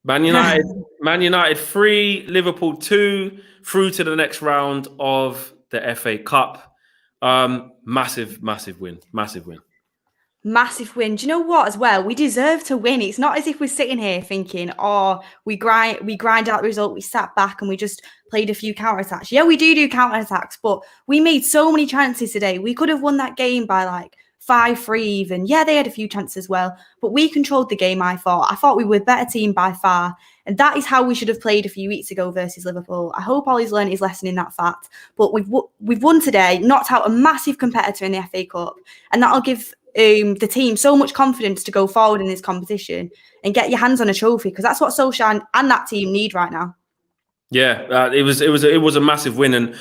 Man United, Man United 3, Liverpool 2, through to the next round of the FA Cup. Massive win. Massive win. Massive win. Do you know what as well? We deserve to win. It's not as if we're sitting here thinking, oh, we grind out the result, we sat back and we just played a few counter-attacks. Yeah, we do counter-attacks, but we made so many chances today. We could have won that game by like 5-3 even. Yeah, they had a few chances as well, but we controlled the game, I thought. I thought we were a better team by far. And that is how we should have played a few weeks ago versus Liverpool. I hope Ollie's learned his lesson in that fact. But we've won today, knocked out a massive competitor in the FA Cup, and that'll give the team so much confidence to go forward in this competition and get your hands on a trophy, because that's what Solskjaer and that team need right now. Yeah, it was a massive win. And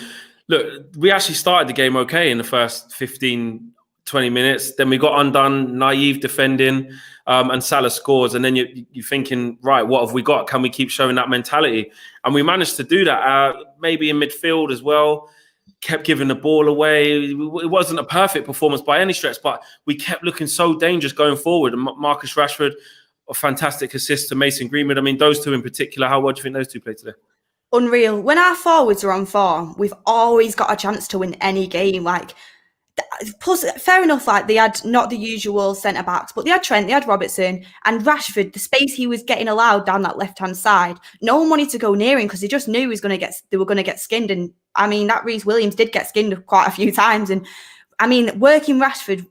look, we actually started the game okay in the first 15, 20 minutes. Then we got undone, naive defending, and Salah scores. And then you're thinking, right, what have we got? Can we keep showing that mentality? And we managed to do that, maybe in midfield as well. Kept giving the ball away. It wasn't a perfect performance by any stretch, but we kept looking so dangerous going forward. And Marcus Rashford, a fantastic assist to Mason Greenwood. I mean, those two in particular, how well do you think those two played today? Unreal. When our forwards are on form, we've always got a chance to win any game. Like, plus, fair enough, like they had not the usual centre backs, but they had Trent, they had Robertson, and Rashford. The space he was getting allowed down that left hand side, no one wanted to go near him because they just knew they were going to get skinned. And I mean, that Reece Williams did get skinned quite a few times. And I mean, resting Rashford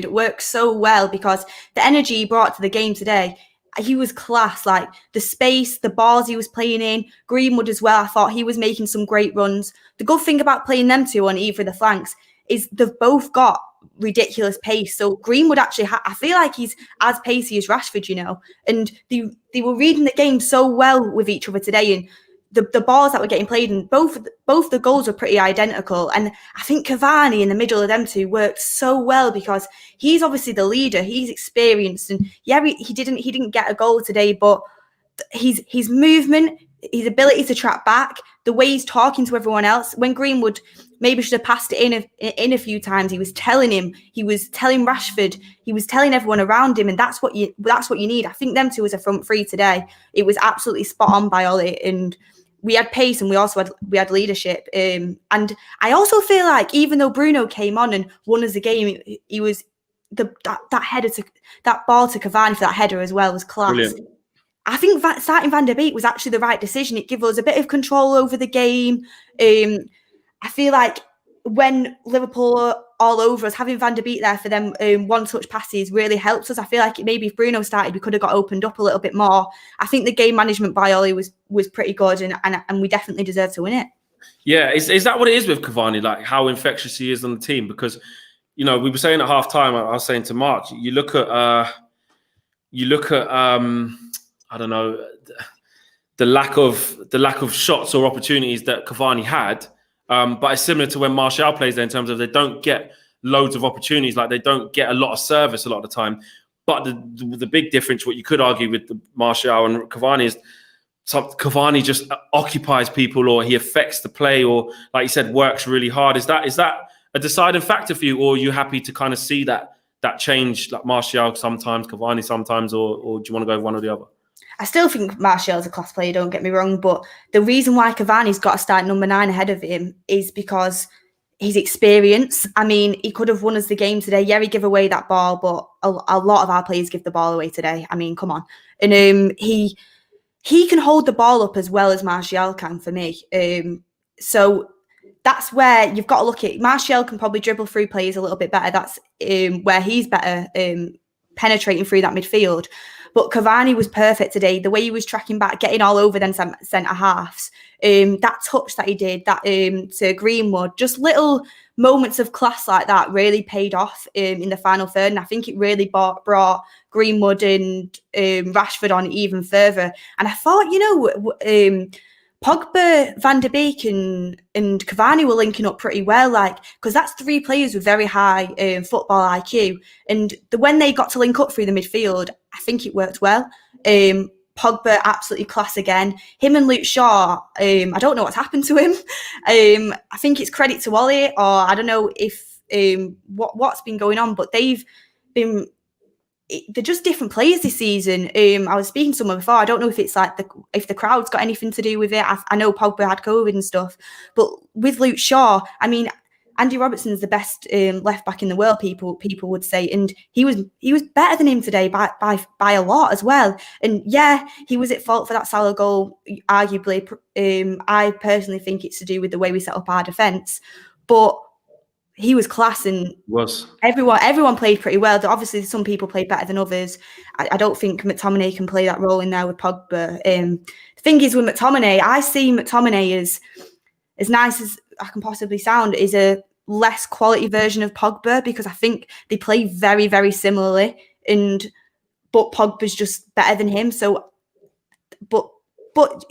works so well because the energy he brought to the game today. He was class, like the space, the balls he was playing in. Greenwood as well, I thought he was making some great runs. The good thing about playing them two on either of the flanks is they've both got ridiculous pace. So Greenwood actually, I feel like he's as pacey as Rashford, you know. And they were reading the game so well with each other today. And the balls that were getting played, and both the goals were pretty identical. And I think Cavani in the middle of them two worked so well because he's obviously the leader, he's experienced, and yeah, he didn't get a goal today, but his movement, his ability to track back, the way he's talking to everyone else. When Greenwood maybe should have passed it in a few times, he was telling Rashford, he was telling everyone around him, and that's what you need. I think them two as a front three today, it was absolutely spot on by Ollie, and we had pace and we had leadership. And I also feel like even though Bruno came on and won us the game, he was that header that ball to Cavani for that header as well was class. Brilliant. I think starting Van der Beek was actually the right decision. It gave us a bit of control over the game. I feel like when Liverpool are all over us, having Van der Beek there for them one-touch passes really helps us. I feel like maybe if Bruno started, we could have got opened up a little bit more. I think the game management by Ollie was pretty good, and we definitely deserve to win it. Yeah, is that what it is with Cavani? Like how infectious he is on the team? Because we were saying at half time, I was saying to Mark, you look at I don't know, the lack of shots or opportunities that Cavani had. But it's similar to when Martial plays there in terms of they don't get loads of opportunities, like they don't get a lot of service a lot of the time. But the big difference, what you could argue with the Martial and Cavani is Cavani just occupies people, or he affects the play, or like you said, works really hard. Is that a deciding factor for you, or are you happy to kind of see that change, like Martial sometimes, Cavani sometimes, or do you want to go with one or the other? I still think Martial's a class player, don't get me wrong, but the reason why Cavani's got to start number 9 ahead of him is because his experience. I mean, he could have won us the game today. Yeah, he gave away that ball, but a lot of our players give the ball away today. I mean, come on. And he can hold the ball up as well as Martial can for me. So that's where you've got to look at. Martial can probably dribble through players a little bit better. That's where he's better, penetrating through that midfield. But Cavani was perfect today. The way he was tracking back, getting all over them centre halves, that touch that he did, that to Greenwood, just little moments of class like that really paid off in the final third. And I think it really brought Greenwood and Rashford on even further. And I thought, Pogba, Van der Beek and Cavani were linking up pretty well, because that's 3 players with very high football IQ. And when they got to link up through the midfield, I think it worked well. Pogba, absolutely class again. Him and Luke Shaw, I don't know what's happened to him. I think it's credit to Ollie, or I don't know if what's been going on, but they've been they're just different players this season. I was speaking to someone before. I don't know if it's like if the crowd's got anything to do with it. I know Pogba had COVID and stuff, but with Luke Shaw, I mean, Andy Robertson's the best left back in the world. People would say, and he was better than him today by a lot as well. And yeah, he was at fault for that Salah goal. Arguably, I personally think it's to do with the way we set up our defence, but he was class, and everyone played pretty well. Obviously, some people played better than others. I don't think McTominay can play that role in there with Pogba. The thing is with McTominay, I see McTominay as nice as I can possibly sound, is a less quality version of Pogba, because I think they play very, very similarly. But Pogba's just better than him. So, but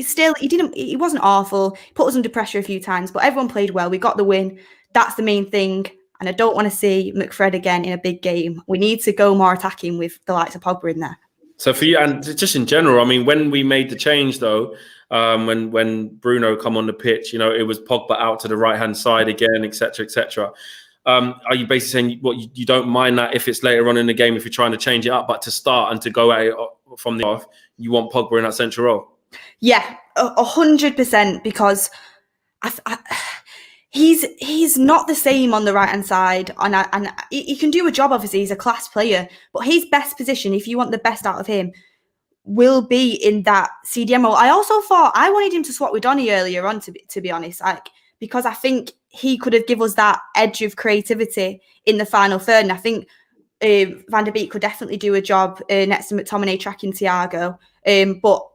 still, he wasn't awful. He put us under pressure a few times, but everyone played well. We got the win. That's the main thing. And I don't want to see McFred again in a big game. We need to go more attacking with the likes of Pogba in there. So for you, and just in general, I mean, when we made the change though, when Bruno come on the pitch, it was Pogba out to the right-hand side again, etc., etc. Are you basically saying you don't mind that if it's later on in the game, if you're trying to change it up, but to start and to go at it from the off, you want Pogba in that central role? Yeah, 100%, because he's not the same on the right hand side, and he can do a job. Obviously, he's a class player, but his best position, if you want the best out of him, will be in that CDM role. I also thought I wanted him to swap with Donny earlier on, to be honest, because I think he could have given us that edge of creativity in the final third, and I think Van der Beek could definitely do a job next to McTominay tracking Thiago, but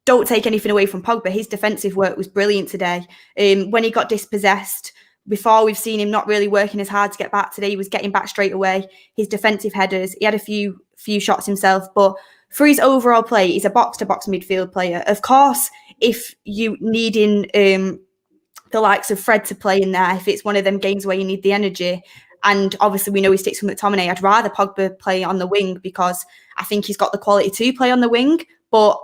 don't take anything away from Pogba. His defensive work was brilliant today. When he got dispossessed, before we've seen him not really working as hard to get back. Today he was getting back straight away. His defensive headers, he had a few shots himself, but for his overall play, he's a box-to-box midfield player. Of course, if you needing the likes of Fred to play in there, if it's one of them games where you need the energy, and obviously we know he sticks with McTominay, I'd rather Pogba play on the wing, because I think he's got the quality to play on the wing, but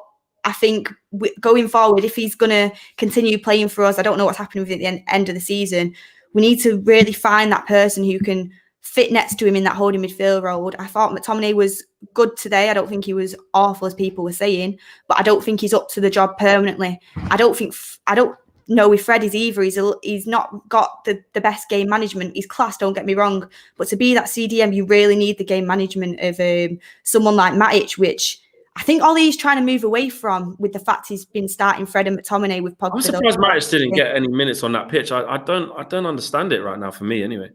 I think going forward, if he's going to continue playing for us, I don't know what's happening with it at the end of the season. We need to really find that person who can fit next to him in that holding midfield role. I thought McTominay was good today. I don't think he was awful, as people were saying, but I don't think he's up to the job permanently. I don't know if Fred is either. He's not got the best game management. He's class, don't get me wrong, but to be that CDM, you really need the game management of someone like Matic, which I think Ollie's trying to move away from, with the fact he's been starting Fred and McTominay with Pogba. I'm surprised Matic didn't get any minutes on that pitch. I don't understand it right now, for me anyway.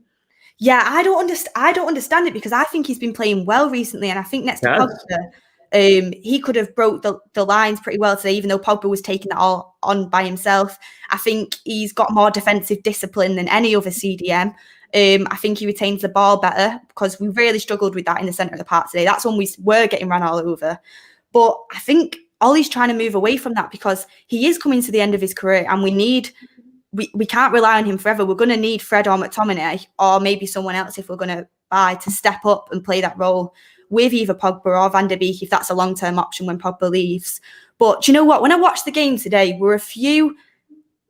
Yeah, I don't understand it, because I think he's been playing well recently, and I think next to Pogba, he could have broke the lines pretty well today, even though Pogba was taking it all on by himself. I think he's got more defensive discipline than any other CDM. I think he retains the ball better, because we really struggled with that in the centre of the park today. That's when we were getting ran all over. But I think Ollie's trying to move away from that, because he is coming to the end of his career, and we can't rely on him forever. We're going to need Fred or McTominay, or maybe someone else if we're going to buy, to step up and play that role with either Pogba or Van der Beek, if that's a long-term option when Pogba leaves. But do you know what? When I watched the game today, were a few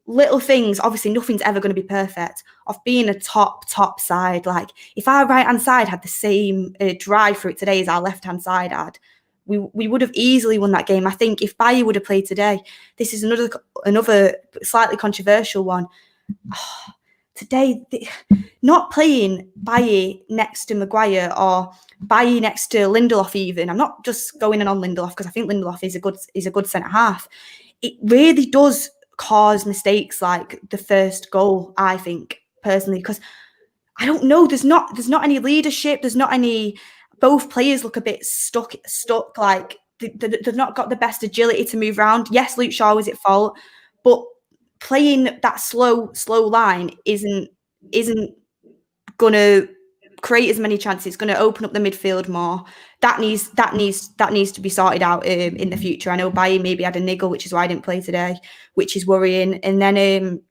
little things. Obviously, nothing's ever going to be perfect, of being a top side. Like, if our right-hand side had the same drive for it today as our left-hand side had, we would have easily won that game. I think if Bailly would have played today, this is another slightly controversial one. Today, not playing Bailly next to Maguire, or Bailly next to Lindelof even. I'm not just going in on Lindelof, because I think Lindelof is a good centre-half. It really does cause mistakes like the first goal, I think, personally, because I don't know, there's not any leadership, there's not any. Both players look a bit stuck. Like they've not got the best agility to move around. Yes, Luke Shaw was at fault, but playing that slow line isn't gonna create as many chances. It's gonna open up the midfield more. That needs to be sorted out in the future. I know Bailly maybe had a niggle, which is why I didn't play today, which is worrying. And then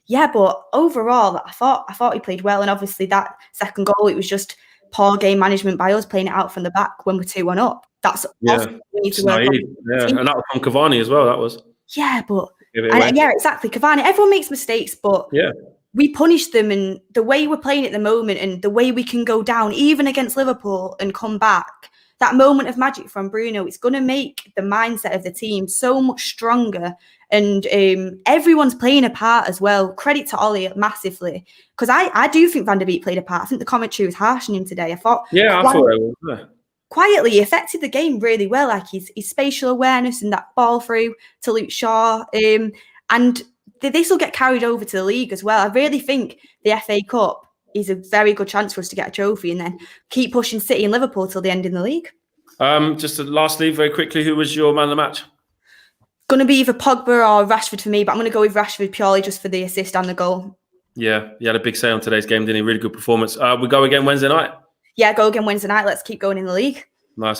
but overall, I thought he played well. And obviously that second goal, it was just poor game management by us, playing it out from the back when we're 2-1 up. That's we need to work on. Yeah, and that was from Cavani as well. That was. Yeah, but exactly. Cavani. Everyone makes mistakes, but we punish them, and the way we're playing at the moment, and the way we can go down, even against Liverpool, and come back. that moment of magic from Bruno, it's going to make the mindset of the team so much stronger. And everyone's playing a part as well. Credit to Ollie massively. Because I do think Van der Beek played a part. I think the commentary was harsh on him today. I thought it was. Quietly, he affected the game really well. Like his spatial awareness and that ball through to Luke Shaw. And this will get carried over to the league as well. I really think the FA Cup is a very good chance for us to get a trophy and then keep pushing City and Liverpool till the end in the league. Just lastly, very quickly, who was your man of the match? Going to be either Pogba or Rashford for me, but I'm going to go with Rashford purely just for the assist and the goal. Yeah, he had a big say on today's game, didn't he? Really good performance. We go again Wednesday night. Yeah, go again Wednesday night. Let's keep going in the league.